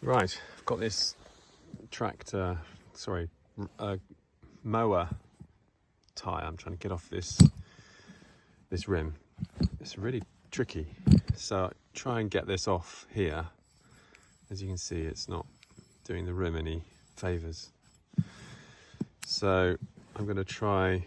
Right, I've got this mower tyre. I'm trying to get off this rim. It's really tricky. So I try and get this off here. As you can see, it's not doing the rim any favours. So I'm going to try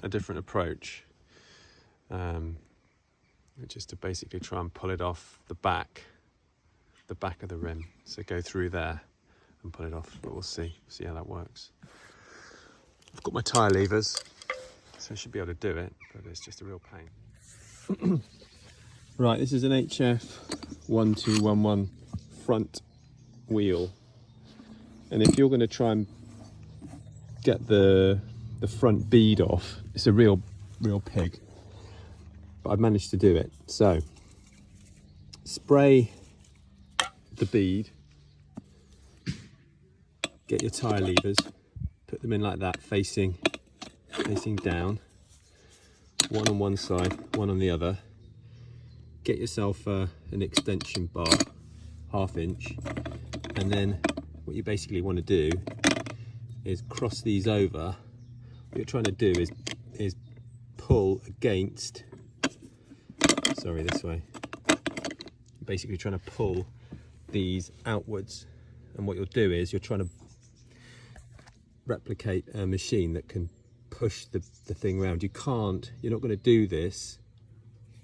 a different approach, just to basically try and pull it off the back of the rim. So go through there and pull it off, but we'll see how that works. I've got my tyre levers, so I should be able to do it, but it's just a real pain. Right, this is an HF1211 front wheel, and if you're going to try and get the front bead off, it's a real pig, but I've managed to do it. So spray the bead, get your tyre levers, put them in like that, facing down, one on one side, one on the other. Get yourself an extension bar, 1/2 inch, and then what you basically want to do is cross these over. What you're trying to do is pull against, this way. Basically trying to pull these outwards, and what you'll do is you're trying to replicate a machine that can push the thing around. You're not going to do this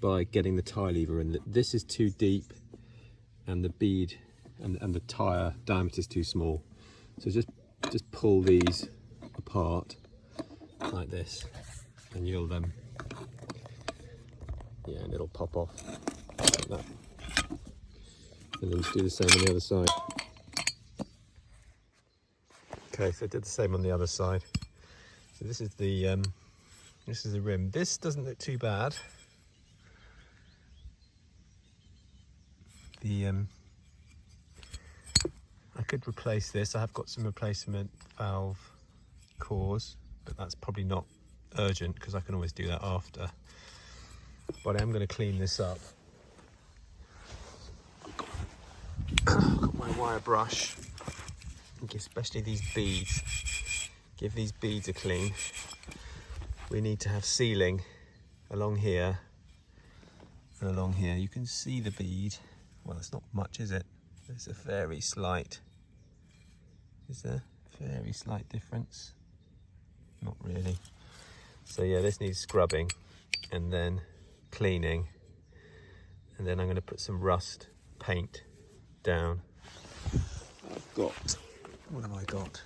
by getting the tyre lever in. This is too deep, and the bead and the tyre diameter is too small. So just pull these apart like this, and you'll and it'll pop off like that. And then just do the same on the other side. Okay, so I did the same on the other side. So this is the rim. This doesn't look too bad. I could replace this. I have got some replacement valve cores, but that's probably not urgent because I can always do that after. But I am going to clean this up. I've got my wire brush, especially these beads. Give these beads a clean. We need to have sealing along here and along here. You can see the bead. Well, it's not much, is it? There's a very slight. Is there a very slight difference? Not really. So yeah, this needs scrubbing and then cleaning, and then I'm going to put some rust paint down. What have I got?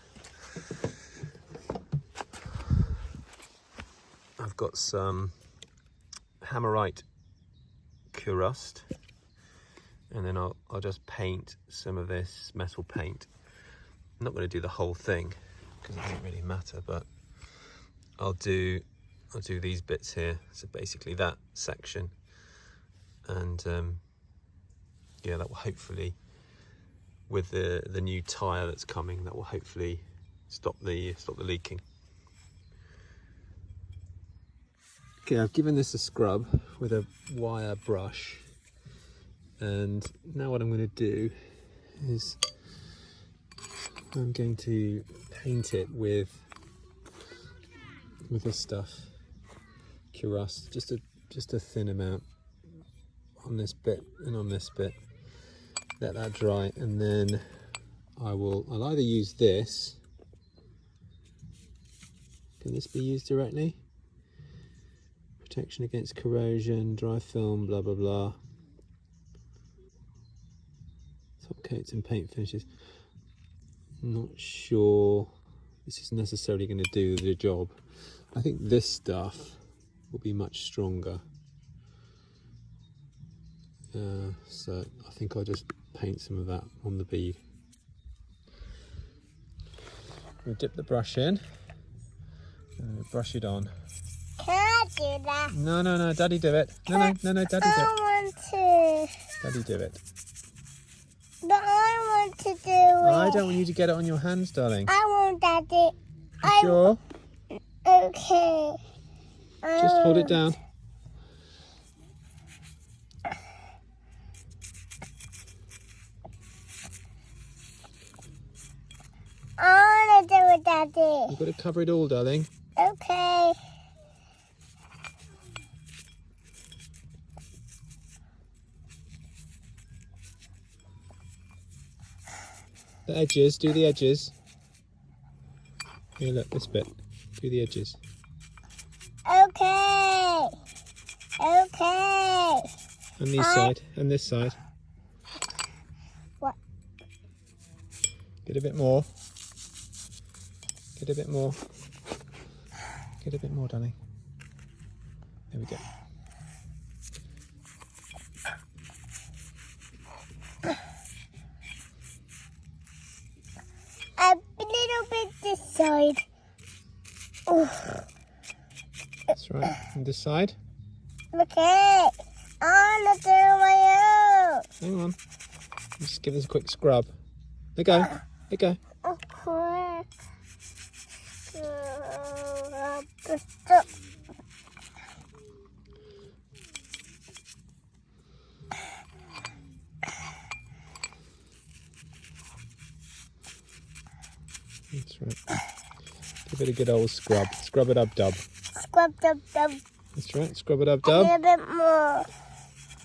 I've got some Hammerite Cure Rust, and then I'll just paint some of this metal paint. I'm not going to do the whole thing because it doesn't really matter, but I'll do these bits here. So basically that section, and that will hopefully, with the new tyre that's coming, that will hopefully stop the leaking. Okay, I've given this a scrub with a wire brush, and now what I'm going to do is I'm going to paint it with this stuff, Cure Rust, just a thin amount on this bit and on this bit. Let that dry, and then I'll either use this. Can this be used directly? Protection against corrosion, dry film, blah blah blah. Top coats and paint finishes. Not sure this is necessarily going to do the job. I think this stuff will be much stronger. So I think I'll just paint some of that on the bead. We'll dip the brush in and we'll brush it on. Can I do that? No, Daddy do it. No, Daddy do it. I want to. Daddy do it. But I want to do it. I don't want you to get it on your hands, darling. I want Daddy. Sure? Okay. Just hold it down. Daddy. You've got to cover it all, darling. Okay. The edges, do the edges. Here, look, this bit. Do the edges. Okay. Okay. And this side, and this side. What? Get a bit more. Get a bit more. Get a bit more, darling. There we go. A little bit this side. Oh. That's right. And this side. Okay. I'm gonna do my own. Hang on. Just give this a quick scrub. There you go. There you go. A quick. That's right. Give it a good old scrub. Scrub it up, dub. Scrub, dub, dub. That's right. Scrub it up, A dub. little bit more.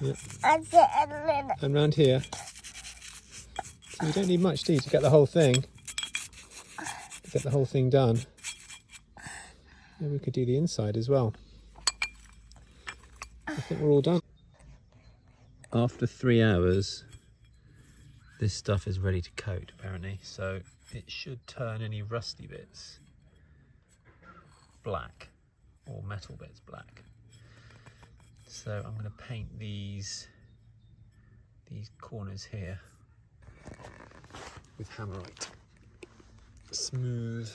Yeah. That's it, a little. And round here. So you don't need much, do you, to get the whole thing? To get the whole thing done. Maybe we could do the inside as well. I think we're all done. After 3 hours, this stuff is ready to coat, apparently. So it should turn any rusty bits black, or metal bits black. So I'm going to paint these corners here with Hammerite. Smooth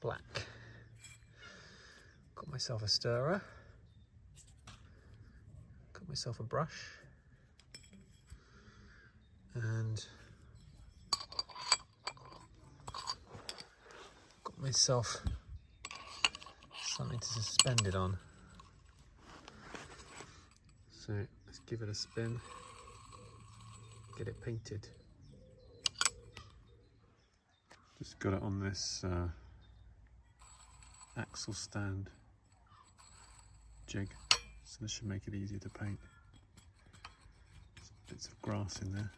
black. Got myself a stirrer. Got myself a brush. And got myself something to suspend it on. So let's give it a spin, get it painted. Just got it on this axle stand jig, so this should make it easier to paint. Some bits of grass in there.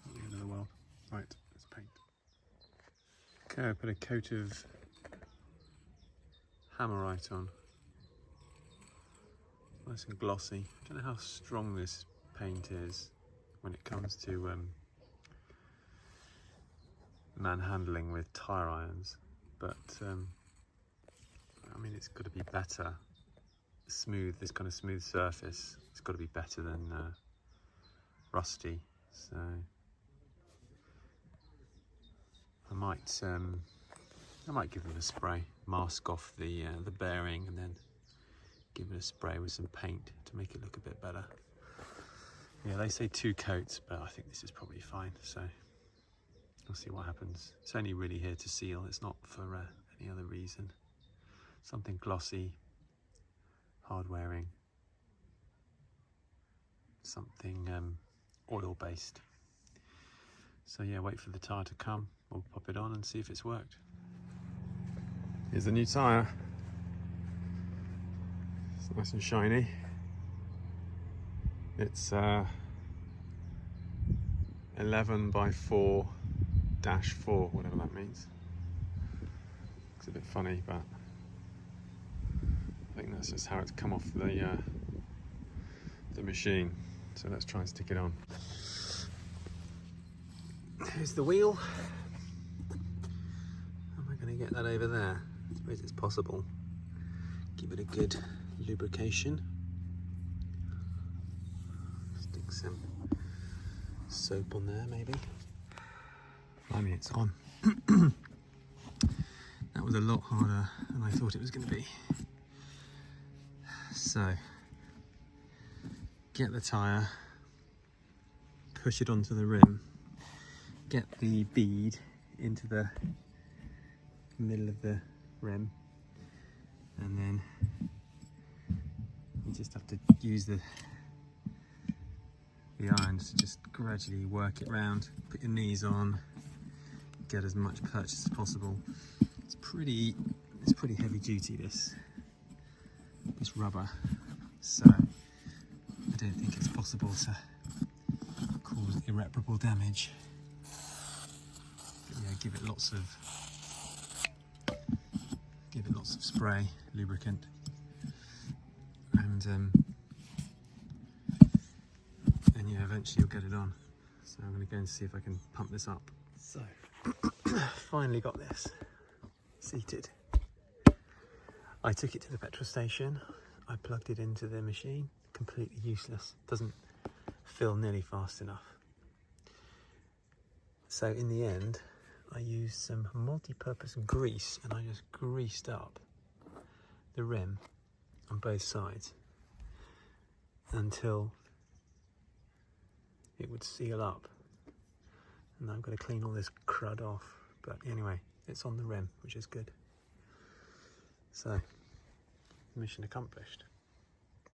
Not the end of the world. Right, let's paint. Okay, I put a coat of Hammerite on. Nice and glossy. I don't know how strong this paint is when it comes to manhandling with tire irons, but I mean, it's got to be better. Smooth, this kind of smooth surface, it's got to be better than rusty. So I might give it a spray, mask off the bearing, and then give it a spray with some paint to make it look a bit better. Yeah, they say 2 coats, but I think this is probably fine, so we'll see what happens. It's only really here to seal, it's not for any other reason. Something glossy, hard wearing, something oil-based. So yeah, wait for the tyre to come, we'll pop it on and see if it's worked. Here's the new tyre. It's nice and shiny. It's 11 by 4-4, whatever that means. Looks a bit funny, but I think that's just how it's come off the machine. So let's try and stick it on. Here's the wheel. How am I going to get that over there? I suppose it's possible. Give it a good lubrication. Stick some soap on there, maybe. I mean, it's on. That was a lot harder than I thought it was going to be. So, get the tyre, push it onto the rim, get the bead into the middle of the rim, and then you just have to use the irons to just gradually work it round. Put your knees on, get as much purchase as possible. It's pretty heavy duty, this rubber, so I don't think it's possible to cause irreparable damage. But yeah, give it lots of spray, lubricant, and yeah, eventually you'll get it on. So I'm going to go and see if I can pump this up. So finally got this seated. I took it to the petrol station. I plugged it into the machine. Completely useless. Doesn't fill nearly fast enough. So in the end, I used some multi-purpose grease and I just greased up the rim on both sides until it would seal up. And I'm going to clean all this crud off. But anyway, it's on the rim, which is good. So, mission accomplished.